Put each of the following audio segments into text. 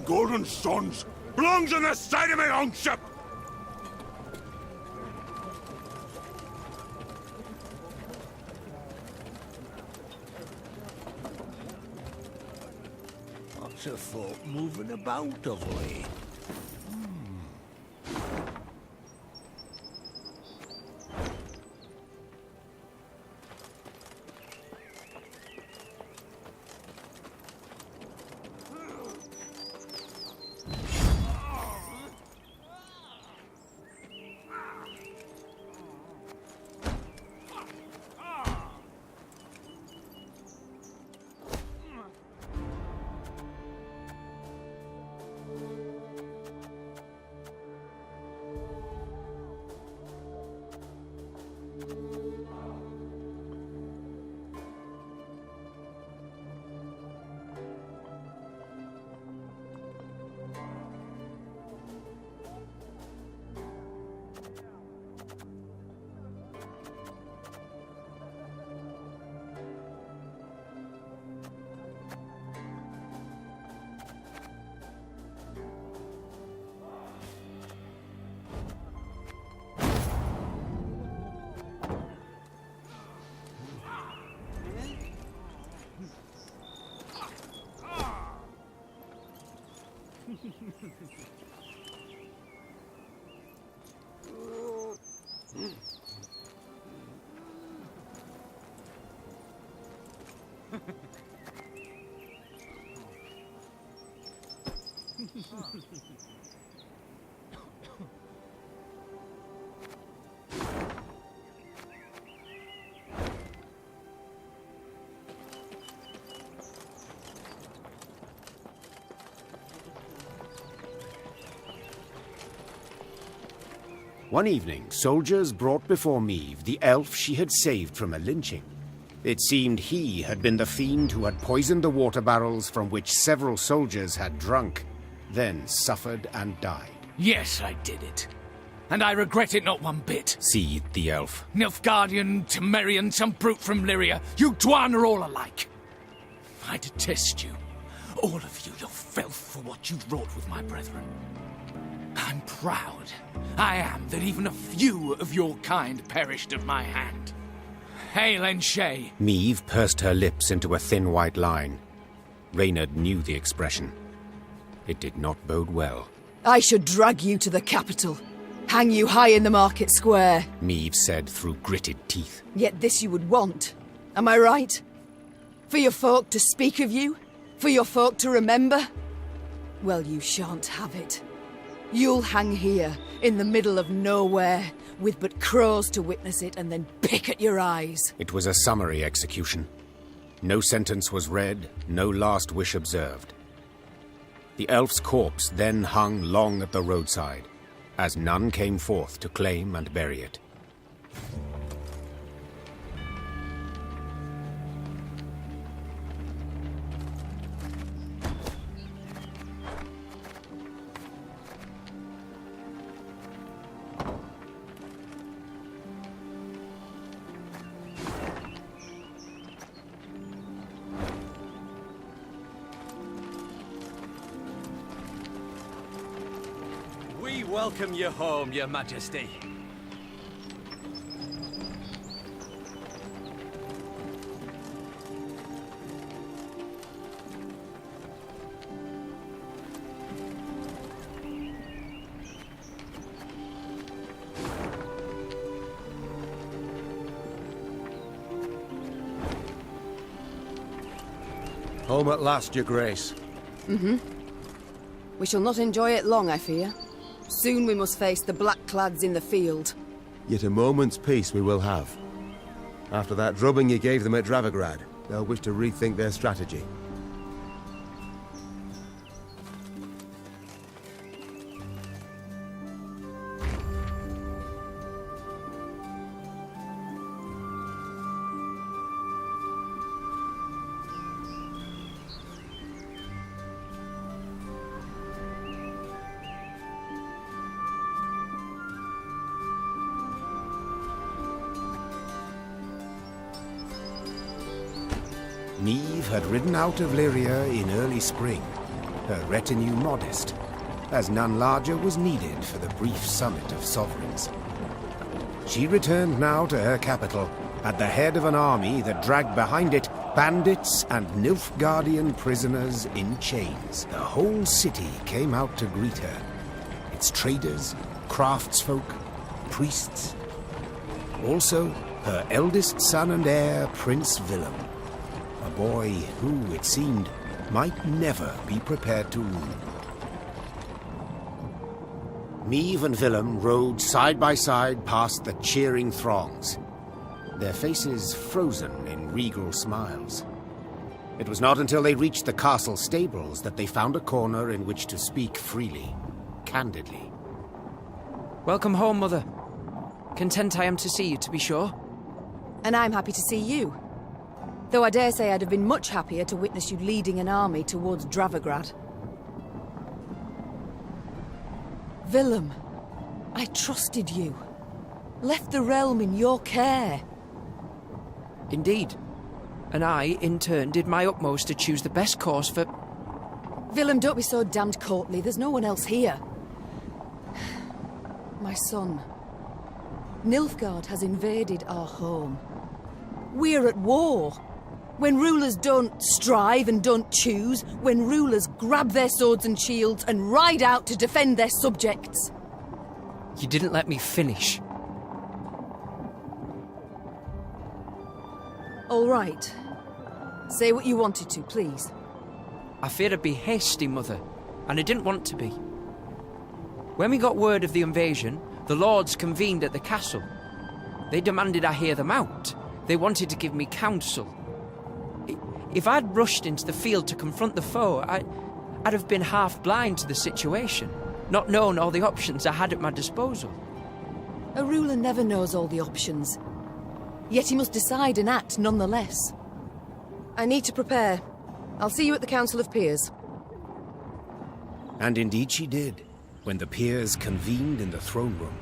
golden sons belongs on the side of my own ship! Lots of folk moving about of late. One evening, soldiers brought before Meve the elf she had saved from a lynching. It seemed he had been the fiend who had poisoned the water barrels from which several soldiers had drunk, then suffered and died. Yes, I did it. And I regret it not one bit. Seethed the elf. Nilfgaardian, Temerian, some brute from Lyria, you Dwan are all alike. I detest you. All of you, your filth for what you wrought with my brethren. I'm proud. I am that even a few of your kind perished at my hand. Hail and Shay. Meve pursed her lips into a thin white line. Reynard knew the expression. It did not bode well. I should drag you to the capital. Hang you high in the market square. Meve said through gritted teeth. Yet this you would want. Am I right? For your folk to speak of you? For your folk to remember? Well, you shan't have it. You'll hang here, in the middle of nowhere, with but crows to witness it and then pick at your eyes. It was a summary execution. No sentence was read, no last wish observed. The elf's corpse then hung long at the roadside, as none came forth to claim and bury it. We welcome you home, Your Majesty. Home at last, Your Grace. We shall not enjoy it long, I fear. Soon we must face the black-clads in the field. Yet a moment's peace we will have. After that drubbing you gave them at Dravigrad, they'll wish to rethink their strategy. Meve had ridden out of Lyria in early spring, her retinue modest, as none larger was needed for the brief summit of sovereigns. She returned now to her capital, at the head of an army that dragged behind it bandits and Nilfgaardian prisoners in chains. The whole city came out to greet her. Its traders, craftsfolk, priests. Also, her eldest son and heir, Prince Willem. A boy who, it seemed, might never be prepared to rule. Meve and Willem rode side by side past the cheering throngs, their faces frozen in regal smiles. It was not until they reached the castle stables that they found a corner in which to speak freely, candidly. Welcome home, Mother. Content I am to see you, to be sure. And I'm happy to see you. Though I dare say I'd have been much happier to witness you leading an army towards Dravigrad. Willem, I trusted you. Left the realm in your care. Indeed. And I, in turn, did my utmost to choose the best course for... Willem, don't be so damned courtly. There's no one else here. My son. Nilfgaard has invaded our home. We're at war. When rulers don't strive and don't choose, when rulers grab their swords and shields and ride out to defend their subjects. You didn't let me finish. All right. Say what you wanted to, please. I feared I'd be hasty, Mother, and I didn't want to be. When we got word of the invasion, the lords convened at the castle. They demanded I hear them out. They wanted to give me counsel. If I'd rushed into the field to confront the foe, I'd have been half blind to the situation, not known all the options I had at my disposal. A ruler never knows all the options. Yet he must decide and act nonetheless. I need to prepare. I'll see you at the Council of Peers. And indeed she did, when the peers convened in the throne room.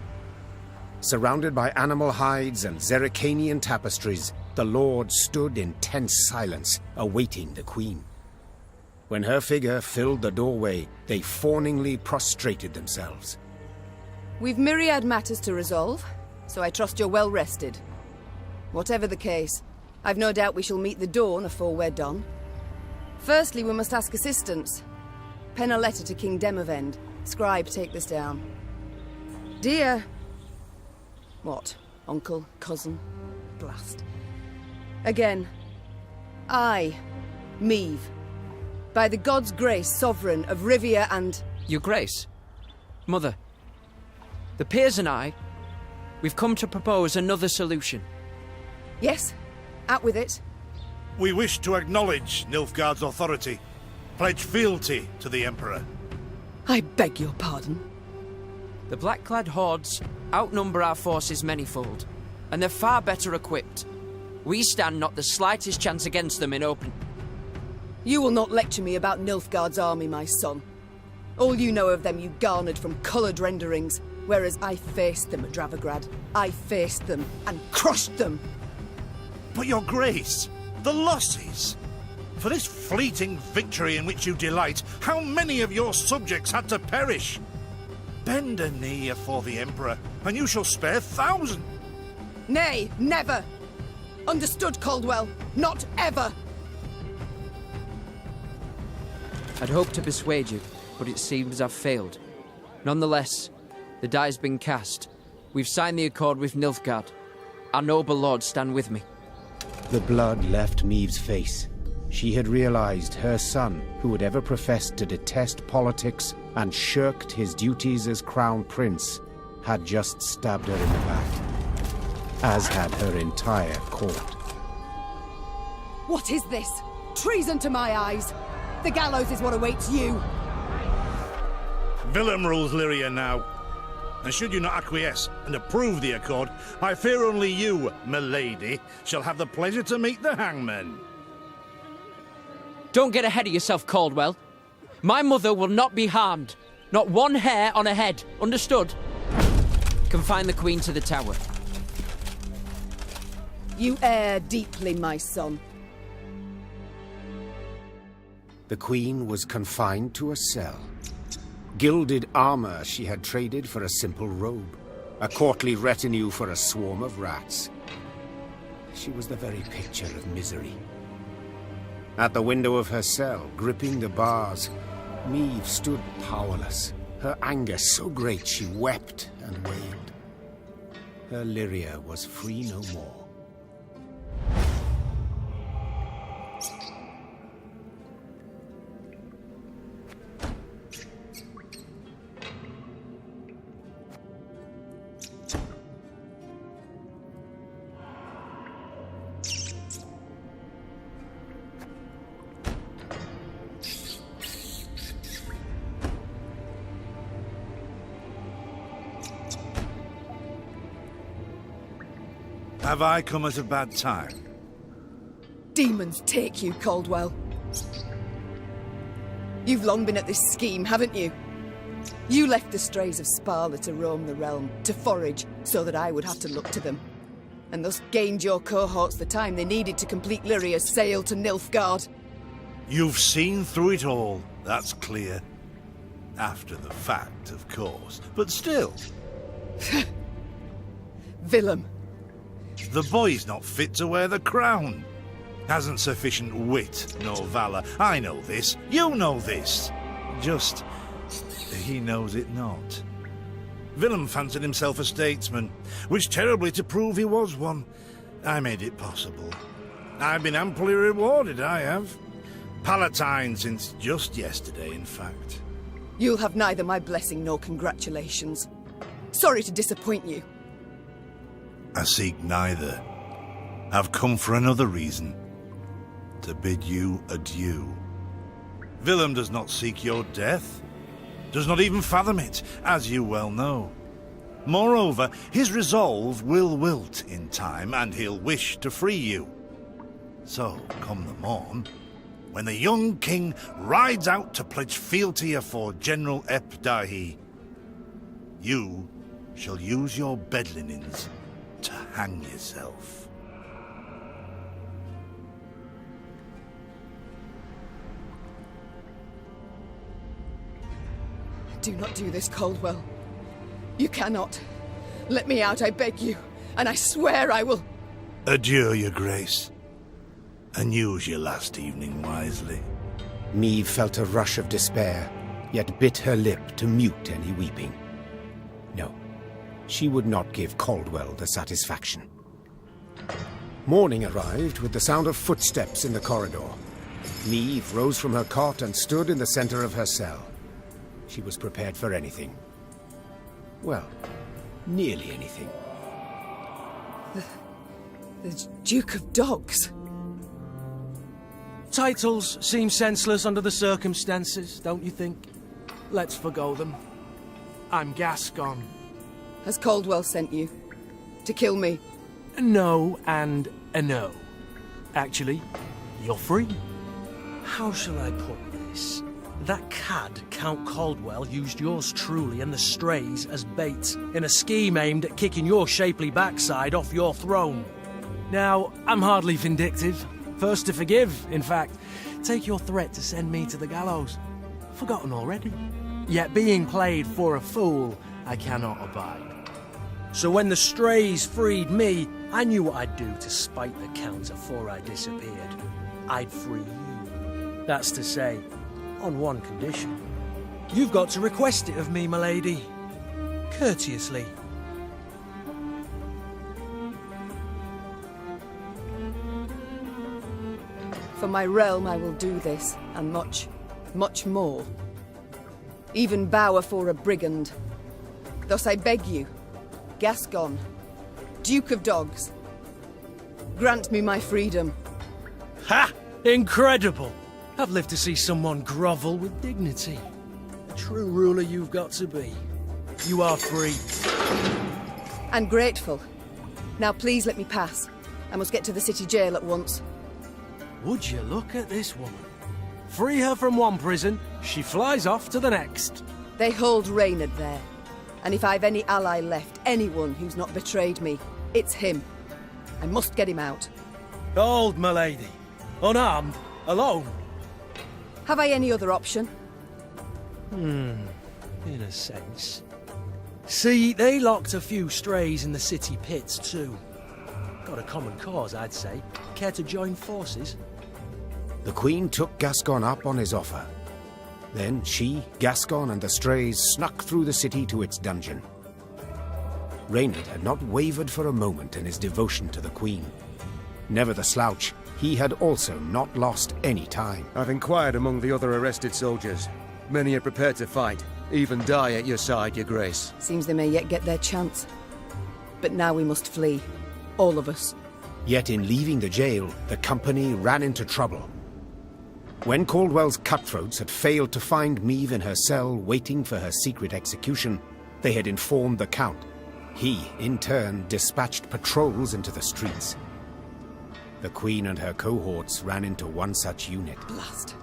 Surrounded by animal hides and Zerrikanian tapestries, the lords stood in tense silence, awaiting the queen. When her figure filled the doorway, they fawningly prostrated themselves. We've myriad matters to resolve, so I trust you're well rested. Whatever the case, I've no doubt we shall meet the dawn afore we're done. Firstly, we must ask assistance. Pen a letter to King Demavend. Scribe, take this down. Dear... What? Uncle? Cousin? Blast. Again. I, Meve, by the god's grace, sovereign of Rivia and... Your Grace. Mother. The peers and I, we've come to propose another solution. Yes, out with it. We wish to acknowledge Nilfgaard's authority, pledge fealty to the Emperor. I beg your pardon. The black-clad hordes outnumber our forces manyfold, and they're far better equipped. We stand not the slightest chance against them in open. You will not lecture me about Nilfgaard's army, my son. All you know of them you garnered from coloured renderings, whereas I faced them at Dravigrad. I faced them and crushed them. But your grace, the losses. For this fleeting victory in which you delight, how many of your subjects had to perish? Bend a knee afore the Emperor, and you shall spare 1,000. Nay, never! Understood, Caldwell? Not ever! I'd hoped to persuade you, but it seems I've failed. Nonetheless, the die's been cast. We've signed the accord with Nilfgaard. Our noble lords stand with me. The blood left Meve's face. She had realized her son, who had ever professed to detest politics and shirked his duties as crown prince, had just stabbed her in the back, as had her entire court. What is this? Treason to my eyes! The gallows is what awaits you! Willem rules Lyria now. And should you not acquiesce and approve the accord, I fear only you, milady, shall have the pleasure to meet the hangman. Don't get ahead of yourself, Caldwell. My mother will not be harmed. Not one hair on her head. Understood? Confine the Queen to the tower. You err deeply, my son. The queen was confined to a cell. Gilded armor she had traded for a simple robe. A courtly retinue for a swarm of rats. She was the very picture of misery. At the window of her cell, gripping the bars, Meve stood powerless, her anger so great she wept and wailed. Her Lyria was free no more. Have I come at a bad time? Demons take you, Caldwell. You've long been at this scheme, haven't you? You left the strays of Sparla to roam the realm, to forage, so that I would have to look to them. And thus gained your cohorts the time they needed to complete Lyria's sail to Nilfgaard. You've seen through it all, that's clear. After the fact, of course, but still. Willem. The boy's not fit to wear the crown. Hasn't sufficient wit nor valor. I know this. You know this. Just, he knows it not. Willem fancied himself a statesman. Wished terribly to prove he was one. I made it possible. I've been amply rewarded, I have. Palatine since just yesterday, in fact. You'll have neither my blessing nor congratulations. Sorry to disappoint you. I seek neither. I've come for another reason. To bid you adieu. Willem does not seek your death. Does not even fathom it, as you well know. Moreover, his resolve will wilt in time, and he'll wish to free you. So, come the morn, when the young king rides out to pledge fealty afore General Ep7, you shall use your bed linens to hang yourself. Do not do this, Caldwell. You cannot. Let me out, I beg you, and I swear I will... Adieu, your grace, and use your last evening wisely. Meve felt a rush of despair, yet bit her lip to mute any weeping. No. She would not give Caldwell the satisfaction. Morning arrived with the sound of footsteps in the corridor. Meve rose from her cot and stood in the center of her cell. She was prepared for anything. Well, nearly anything. The Duke of Dogs. Titles seem senseless under the circumstances, don't you think? Let's forgo them. I'm Gascon. Has Caldwell sent you? To kill me? No and a no. Actually, you're free. How shall I put this? That cad, Count Caldwell, used yours truly and the strays as bait in a scheme aimed at kicking your shapely backside off your throne. Now, I'm hardly vindictive. First to forgive, in fact. Take your threat to send me to the gallows. Forgotten already. Yet being played for a fool, I cannot abide. So when the strays freed me, I knew what I'd do to spite the Count afore I disappeared. I'd free you. That's to say, on one condition. You've got to request it of me, my lady. Courteously. For my realm I will do this, and much, much more. Even bow afore a brigand. Thus I beg you, Gascon, Duke of Dogs, grant me my freedom. Ha! Incredible! I've lived to see someone grovel with dignity. A true ruler you've got to be. You are free. And grateful. Now please let me pass. I must get to the city jail at once. Would you look at this woman? Free her from one prison, she flies off to the next. They hold Reynard there. And if I've any ally left, anyone who's not betrayed me, it's him. I must get him out. Hold, my lady. Unarmed? Alone? Have I any other option? In a sense. See, they locked a few strays in the city pits too. Got a common cause, I'd say. Care to join forces? The Queen took Gascon up on his offer. Then she, Gascon, and the strays snuck through the city to its dungeon. Reynard had not wavered for a moment in his devotion to the Queen. Never the slouch, he had also not lost any time. I've inquired among the other arrested soldiers. Many are prepared to fight, even die at your side, Your Grace. Seems they may yet get their chance. But now we must flee. All of us. Yet in leaving the jail, the company ran into trouble. When Caldwell's cutthroats had failed to find Maeve in her cell waiting for her secret execution, they had informed the Count. He, in turn, dispatched patrols into the streets. The Queen and her cohorts ran into one such unit. Blast.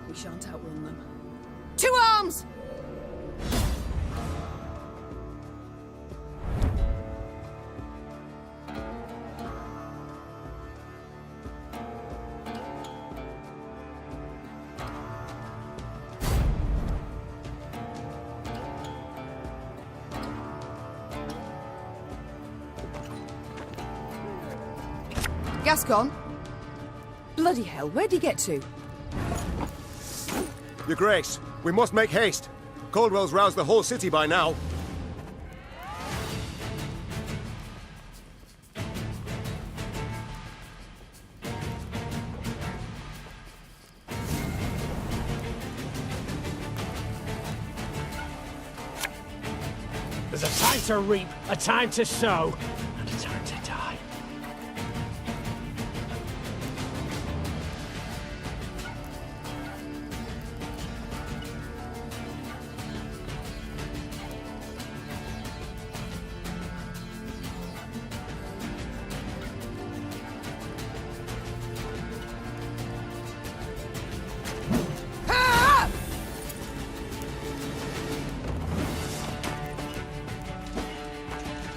We shan't outrun them. To arms! Gascon? Bloody hell, where'd he get to? Your Grace, we must make haste. Caldwell's roused the whole city by now. There's a time to reap, a time to sow, and a time to die.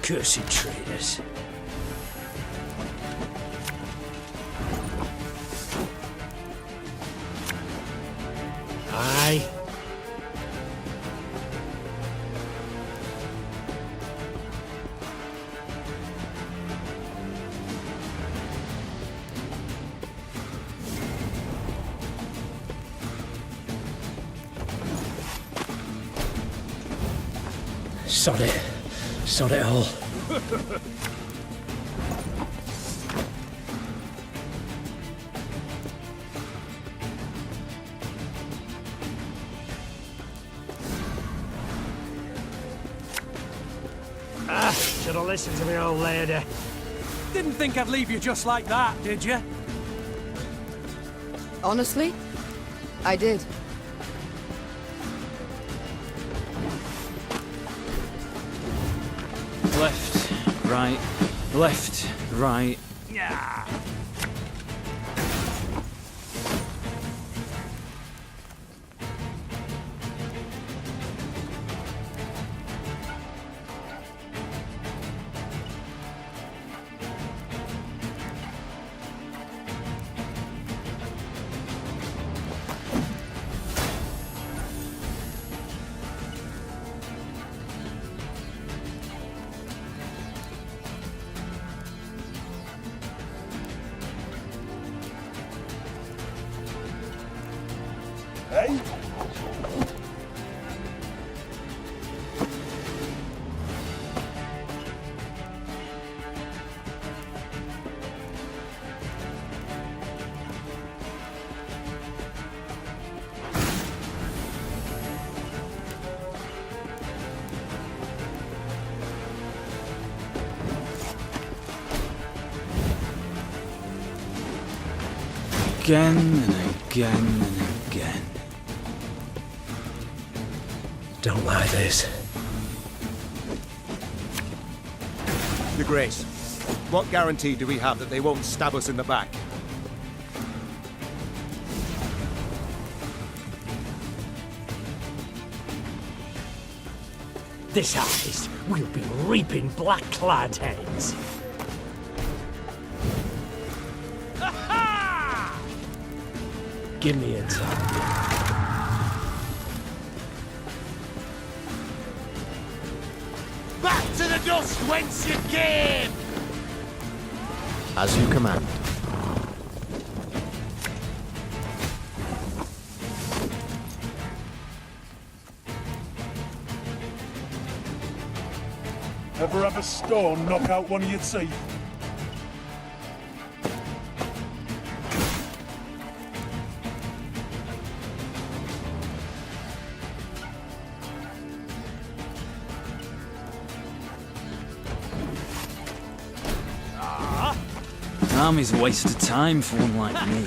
Cursed traitors. Aye. Sod it. Sod it all. Should have listened to me old lady. Didn't think I'd leave you just like that, did you? Honestly, I did. Left, right, left, right. Yeah. Again and again and again. Don't like this. Your Grace, what guarantee do we have that they won't stab us in the back? This harvest, we'll be reaping black-clad heads. Give me a time. the dust whence you came! As you command. Ever have a stone knock out one of your teeth? Army's a waste of time for one like me.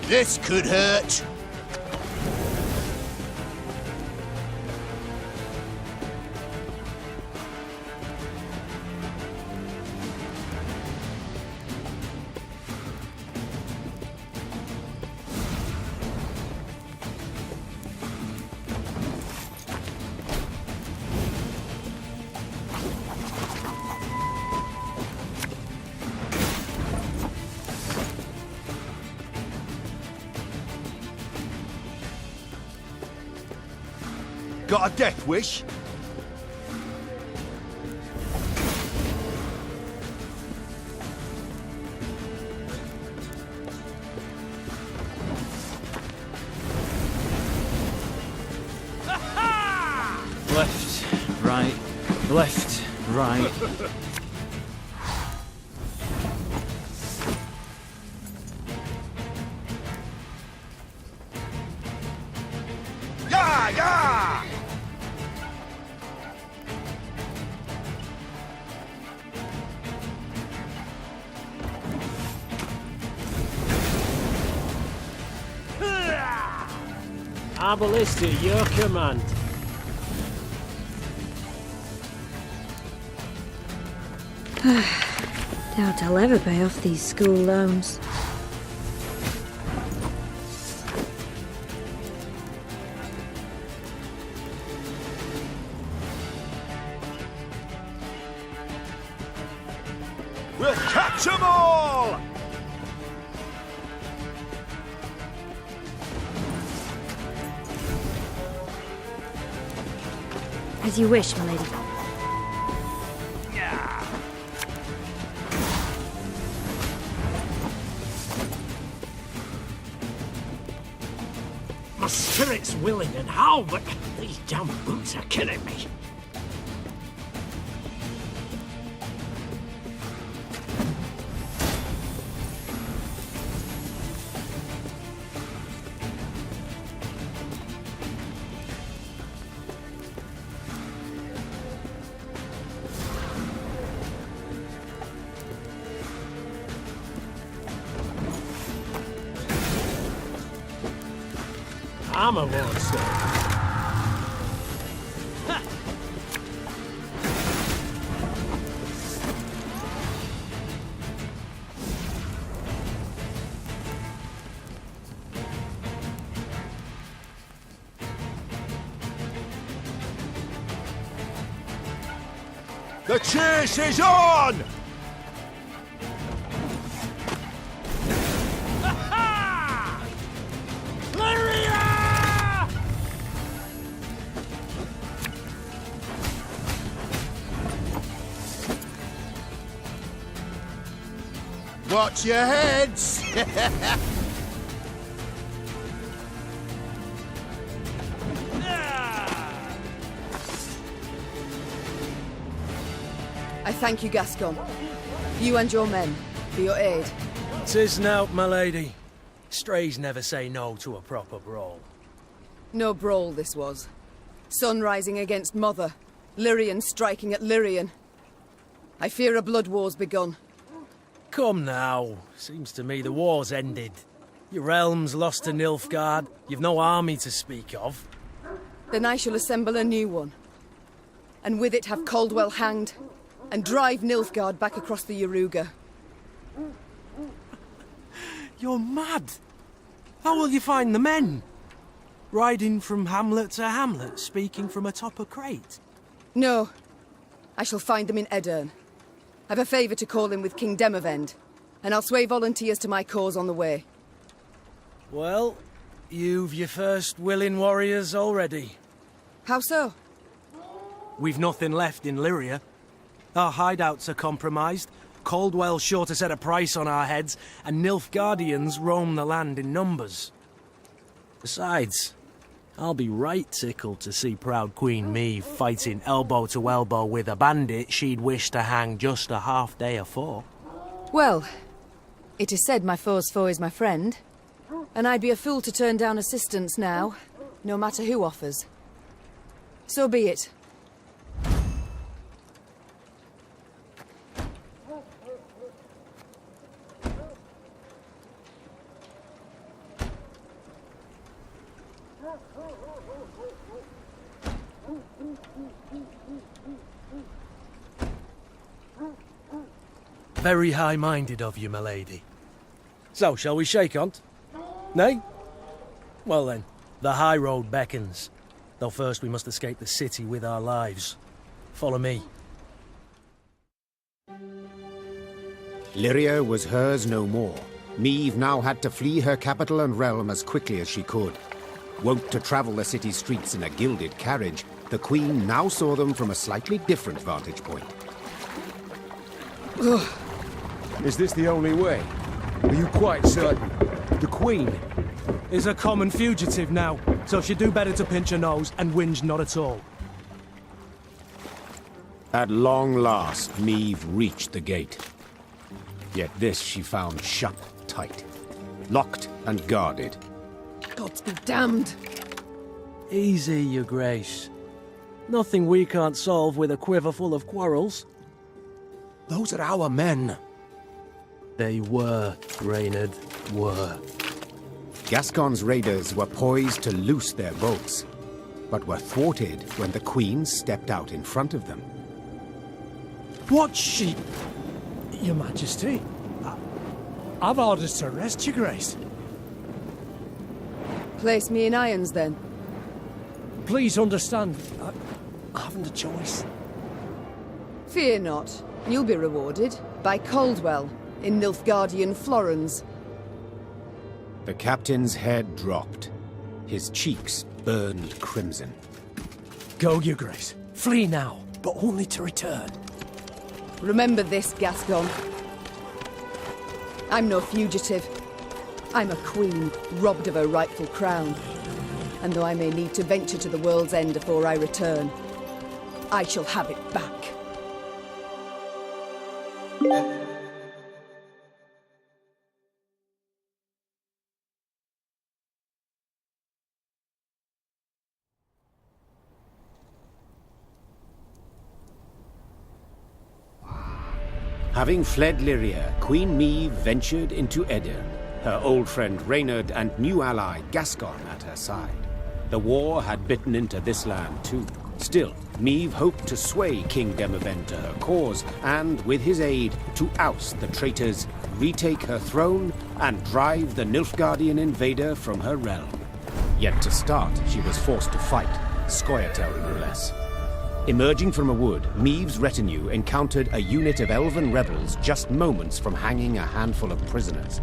This could hurt. Got a death wish? Left, right, left, right. Yeah, yeah! Our ballista, your command. Doubt I'll ever pay off these school loans. We'll catch 'em all! As you wish, my lady. My spirit's willing and how, but these damn boots are killing me. Armor won't save. The chase is on! Lyria! Watch your heads! I thank you, Gascon. You and your men, for your aid. 'Tis nought, my lady. Strays never say no to a proper brawl. No brawl this was. Sun rising against Mother. Lyrian striking at Lyrian. I fear a blood war's begun. Come now. Seems to me the war's ended. Your realm's lost to Nilfgaard. You've no army to speak of. Then I shall assemble a new one. And with it have Caldwell hanged, and drive Nilfgaard back across the Yaruga. You're mad. How will you find the men? Riding from hamlet to hamlet, speaking from atop a crate? No. I shall find them in Edern. I've a favour to call in with King Demavend, and I'll sway volunteers to my cause on the way. Well, you've your first willing warriors already. How so? We've nothing left in Lyria. Our hideouts are compromised, Caldwell's sure to set a price on our heads, and Nilfgaardians roam the land in numbers. Besides, I'll be right tickled to see proud Queen Meve fighting elbow to elbow with a bandit she'd wish to hang just a half day afore. Well, it is said my foe's foe is my friend, and I'd be a fool to turn down assistance now, no matter who offers. So be it. Very high-minded of you, my lady. So, shall we shake on't? Nay? Well then, the high road beckons. Though first we must escape the city with our lives. Follow me. Lyria was hers no more. Meve now had to flee her capital and realm as quickly as she could. Wont to travel the city streets in a gilded carriage, the Queen now saw them from a slightly different vantage point. Is this the only way? Are you quite certain? The Queen is a common fugitive now, so she'd do better to pinch her nose and whinge not at all. At long last, Meve reached the gate. Yet this she found shut tight, locked and guarded. Gods be damned! Easy, your grace. Nothing we can't solve with a quiver full of quarrels. Those are our men. They were, Reynard, were. Gascon's raiders were poised to loose their bolts, but were thwarted when the Queen stepped out in front of them. What's she... Your Majesty? I've orders to arrest your grace. Place me in irons, then. Please understand, I haven't a choice. Fear not. You'll be rewarded by Caldwell in Nilfgaardian Florens. The captain's head dropped. His cheeks burned crimson. Go, your grace. Flee now, but only to return. Remember this, Gascon. I'm no fugitive. I'm a queen, robbed of her rightful crown. And though I may need to venture to the world's end before I return, I shall have it back. Having fled Lyria, Queen Meve ventured into Edern, her old friend Reynard and new ally Gascon at her side. The war had bitten into this land too. Still, Meve hoped to sway King Demavend to her cause, and, with his aid, to oust the traitors, retake her throne, and drive the Nilfgaardian invader from her realm. Yet to start, she was forced to fight, Scoia'tael no less. Emerging from a wood, Meve's retinue encountered a unit of elven rebels just moments from hanging a handful of prisoners.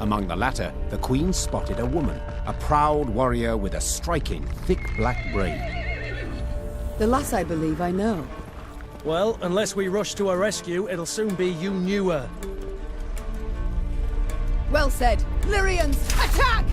Among the latter, the Queen spotted a woman, a proud warrior with a striking, thick black braid. The lass I believe I know. Well, unless we rush to her rescue, it'll soon be you knew her. Well said. Lyrians, attack!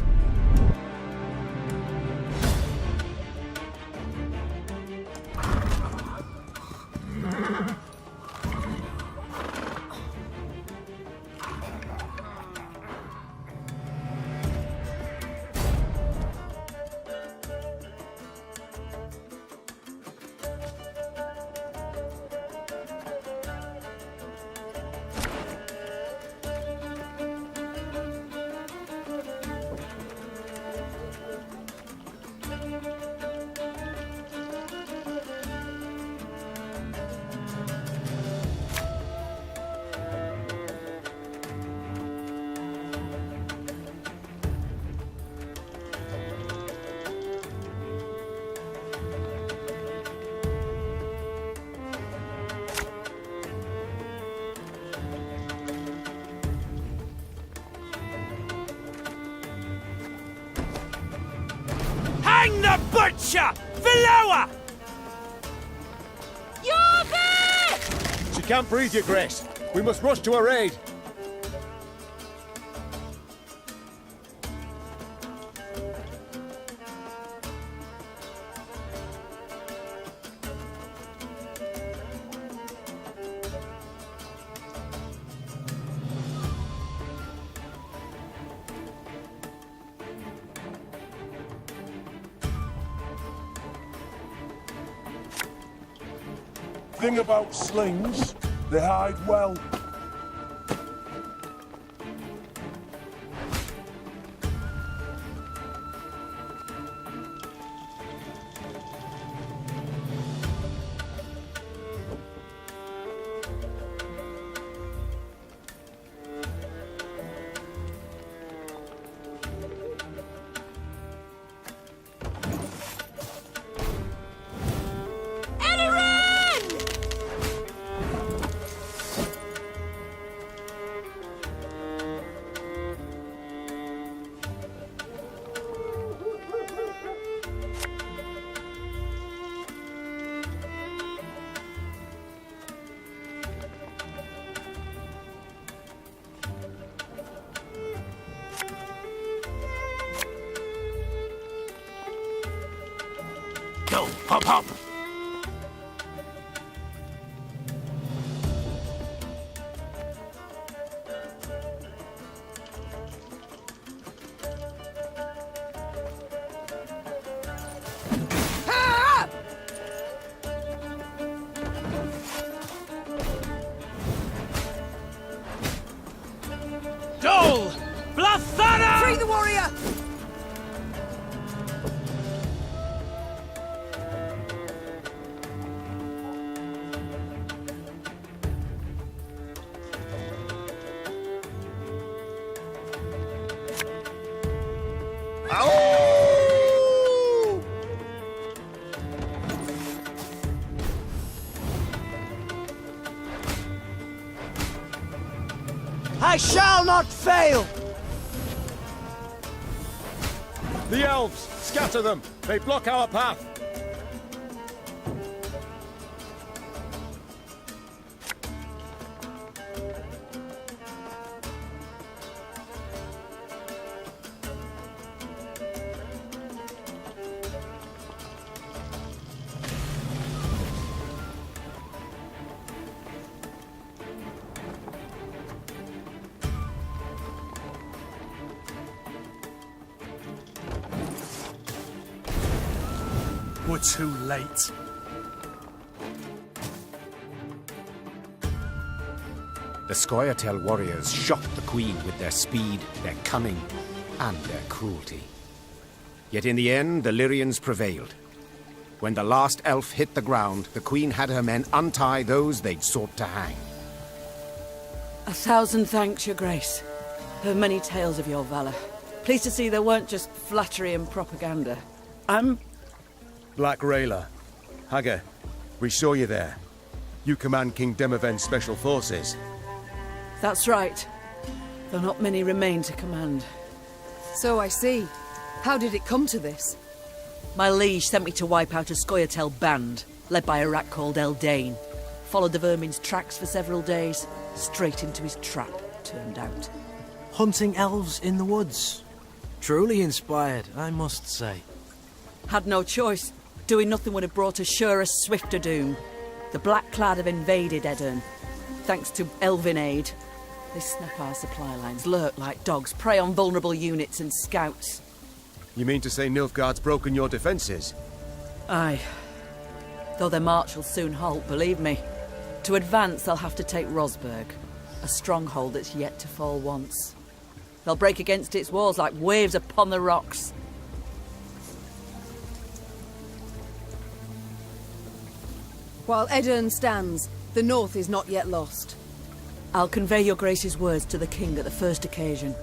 Butcher! Valoa! You're there! She can't breathe, Your Grace. We must rush to her aid. Thing about slings, they hide well. Go, hop, hop! Dole! Blathana! Free the warrior! I shall not fail! The elves! Scatter them! They block our path! We're too late. The Scoia'tael warriors shocked the Queen with their speed, their cunning, and their cruelty. Yet in the end, the Lyrians prevailed. When the last elf hit the ground, the Queen had her men untie those they'd sought to hang. 1,000 thanks, Your Grace. Heard many tales of your valor. Pleased to see there weren't just flattery and propaganda. Black Rayla. Hagar, we saw you there. You command King Demoven's special forces. That's right. Though not many remain to command. So I see. How did it come to this? My liege sent me to wipe out a Scoia'tael band, led by a rat called Eldane. Followed the vermin's tracks for several days. Straight into his trap, turned out. Hunting elves in the woods. Truly inspired, I must say. Had no choice. Doing nothing would have brought us surer, swifter doom. The Black Clad have invaded Edirn. Thanks to elven aid. They snap our supply lines, lurk like dogs, prey on vulnerable units and scouts. You mean to say Nilfgaard's broken your defences? Aye. Though their march will soon halt, believe me. To advance, they'll have to take Rosberg, a stronghold that's yet to fall once. They'll break against its walls like waves upon the rocks. While Edirn stands, the north is not yet lost. I'll convey your Grace's words to the King at the first occasion.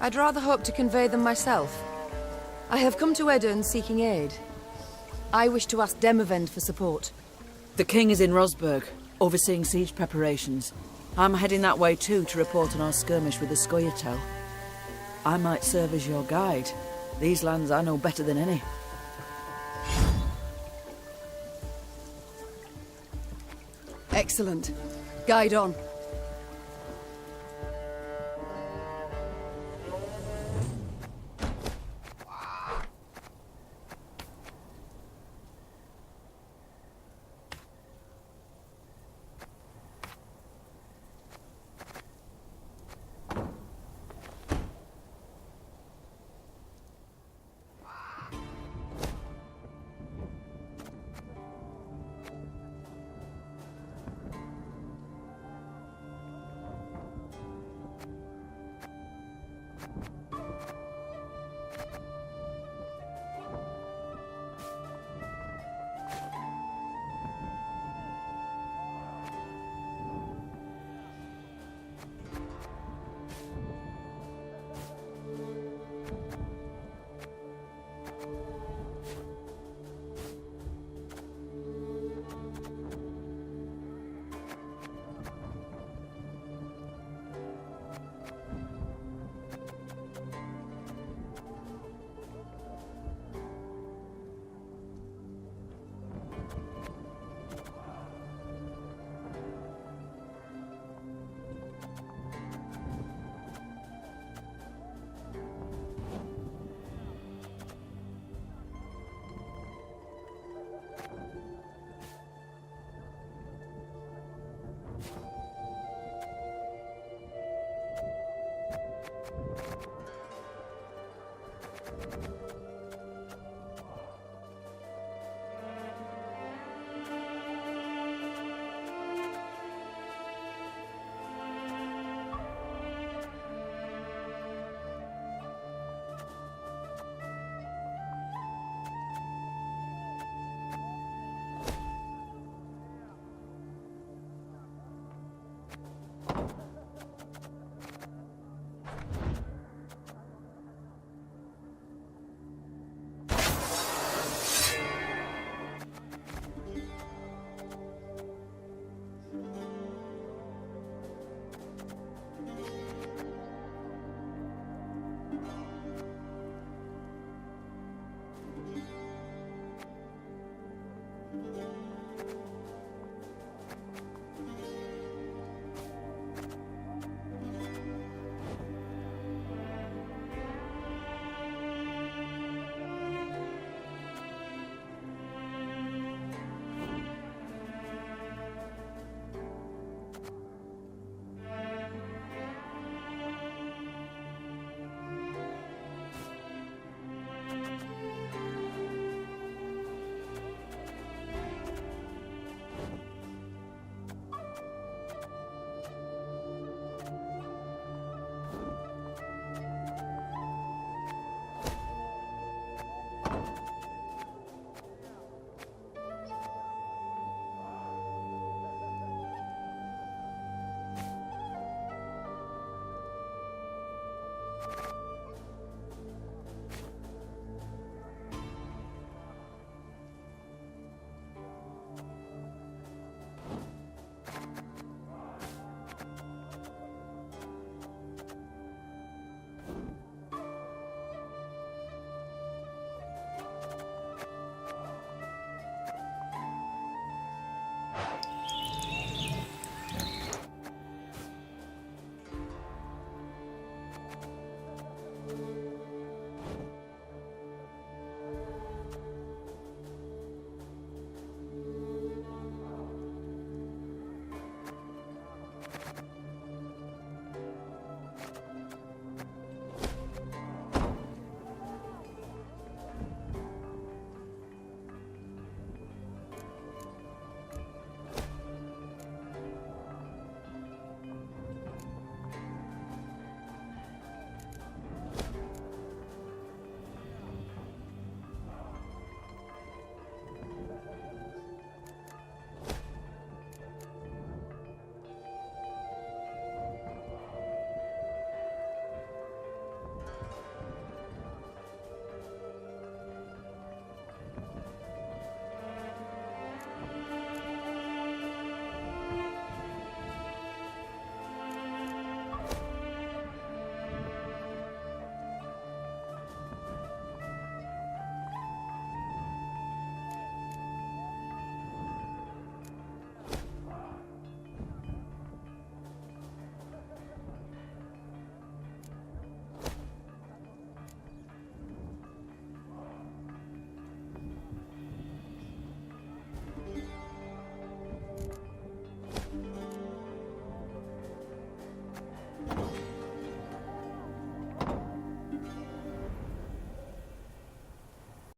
I'd rather hope to convey them myself. I have come to Edirn seeking aid. I wish to ask Demavend for support. The King is in Rosberg, overseeing siege preparations. I'm heading that way too to report on our skirmish with the Scoia'tael. I might serve as your guide. These lands I know better than any. Excellent. Guide on.